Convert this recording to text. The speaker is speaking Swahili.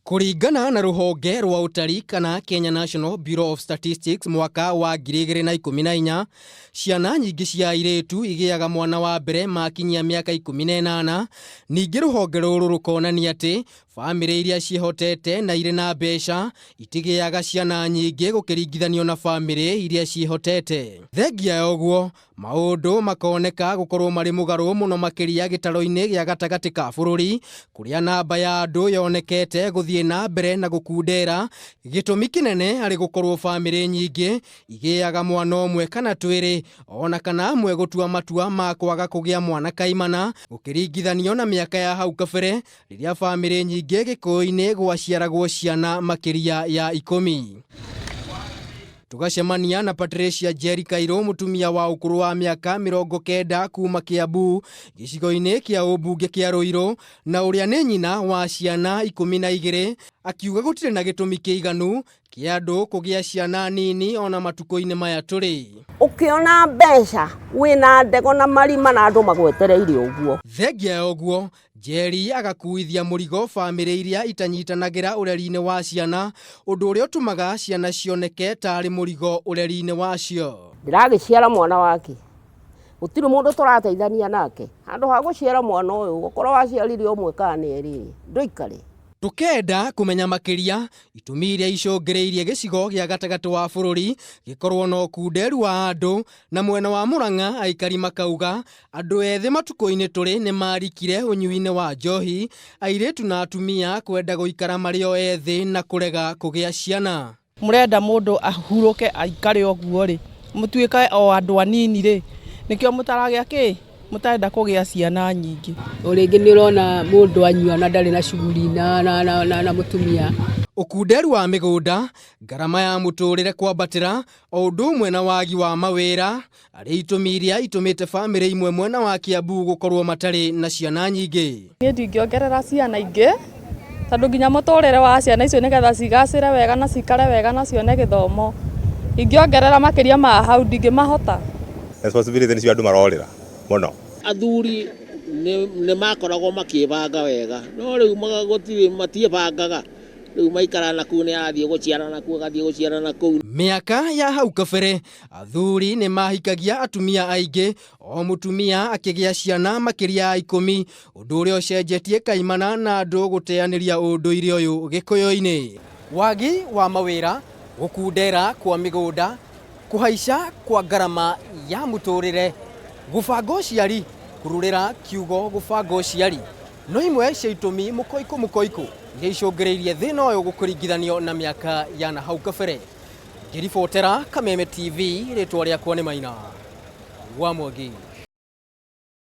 Kũringana na rũhonge rwa ũtari kana Kenya National Bureau of Statistics mwaka wa 2014, ciana nyingĩ cia airĩtu igĩaga mwana wa mbere makinyia mĩaka 18. Ningĩ rũhonge rũrũ rũkonania atĩ famĩlĩ iria ciĩhotete na irĩ na mbeca itigĩaga ciana nyingĩ gũkĩringithanio na famĩlĩ iria ciĩhotete. Thengia ya ũguo, maũndũ makoneka gũkorwo marĩ mũgarũ mũno makĩria gĩtaro-inĩ gĩa gatagatĩ ka bũrũri, kũrĩa namba ya andũ yonekete gũthiĩ na mbere na gũkundera. Gĩtũmi kĩnene arĩ gũkorwo famĩlĩ nyingĩ igĩaga mwana ũmwe kana twĩrĩ, ona kana amwe gũtua matua ma kwaga kũgĩa mwana kaimana gũkĩringithanio na mĩaka ya hau kabere rĩrĩa famĩlĩ nyingĩ gĩkũyũ-inĩ gwaciaragwo ciana makĩria ya 10. Tugacemania na Patricia Njeri Kairũ, mũtumia wa ũkũrũ wa mĩaka 90 kuma Kiambu, gĩcigo-inĩ kĩa ũmbunge kĩa Ruiru, na ũrĩa nĩ nyina wa ciana 12, akiuga gũtirĩ na gĩtũmi kĩiganu kĩa andũ kũgĩa ciana nini ona matukũ-inĩ maya tũrĩ. Ũkĩona mbeca wĩna ndego na marima na andũ magwetereire ũguo. Thengia ya ũguo, Njeri agakuithia mũrigo famĩlĩ iria itanyitanagĩra ũreri-inĩ wa ciana, ũndũ ũrĩa ũtũmaga ciana cioneke tarĩ mũrigo ũreri-inĩ wacio. Ndĩragĩciara mwana wake, gũtirĩ mũndũ tũrateithania nake, handũ ha gũciara mwana ũyũ gũkorwo waciarire ũmwe kana erĩ ndũikare. Tukenda kumenya makĩria itũmi iria icũngĩrĩirie gĩcigo gĩa gatagatĩ wa bũrũri gĩkorwo na ũkunderu wa andũ, na mwena wa Murang'a aikari makauga andũ ethĩ matukũ-inĩ tũrĩ nĩ marikire ũnyui-inĩ wa njohi, airĩtu na atumia kwenda gũikara marĩ o ethĩ na kũrega kũgĩa ciana. Mũrenda mũndũ ahurũke aikare ũguo rĩ, mũtuĩka o andũ anini rĩ, nĩkĩo mũtaragĩa kĩ mũtarenda kũgĩa ciana nyingĩ. Rĩngĩ nĩ ũrona mũndũ anyua na ndarĩ na shughuli na mũtumia. Ũkunderu wa mĩgũnda, ngarama ya mũtũrĩre kwambatĩra, o ũndũ ũmwe na wagi wa mawĩra arĩ itũmi iria itũmĩte famĩlĩ imwe mwena wa Kiambu gũkorwo matarĩ na ciana nyingĩ. Niĩ ndingĩongerera ciana ingĩ tondũ nginya mũtũrĩre wa ciana icio nĩgetha cigacĩre wega na cikare wega na cione gĩthomo, ingĩongerera makĩria ma hau ndingĩmahota. Responsibility nĩ cio andũ marorĩra mũno. Athuri nĩ makoragwo makĩbanga wega, no rĩu gũtirĩ matiĩbangaga, rĩu maikara na kũu nĩ athiĩ gũciara na kũu agathiĩ gũciara na kũu. Mĩaka ya hau kabere athuri nĩ mahikagia atumia aingĩ, o mũtumia akĩgĩa ciana makĩria ya 10, ũndũ ũrĩa ũcenjetie kaimana na andũ gũteanĩria ũndũire ũyũ gĩkũyũ-inĩ. Wagi wa mawĩra, gũkundera kwa mĩgũnda, kũhaica kwa ngarama ya mũtũrĩre, gũbanga ũciari, kũrũrĩra kiugo gũbanga ũciari, no imwe cia itũmi mũkoiko iria icũngĩrĩirie thĩna ũyũ gũkũringithanio na mĩaka ya na hau kabere. Ngĩribotera Kameme TV, rĩtwa rĩakwa nĩ Maina wa Mwangi.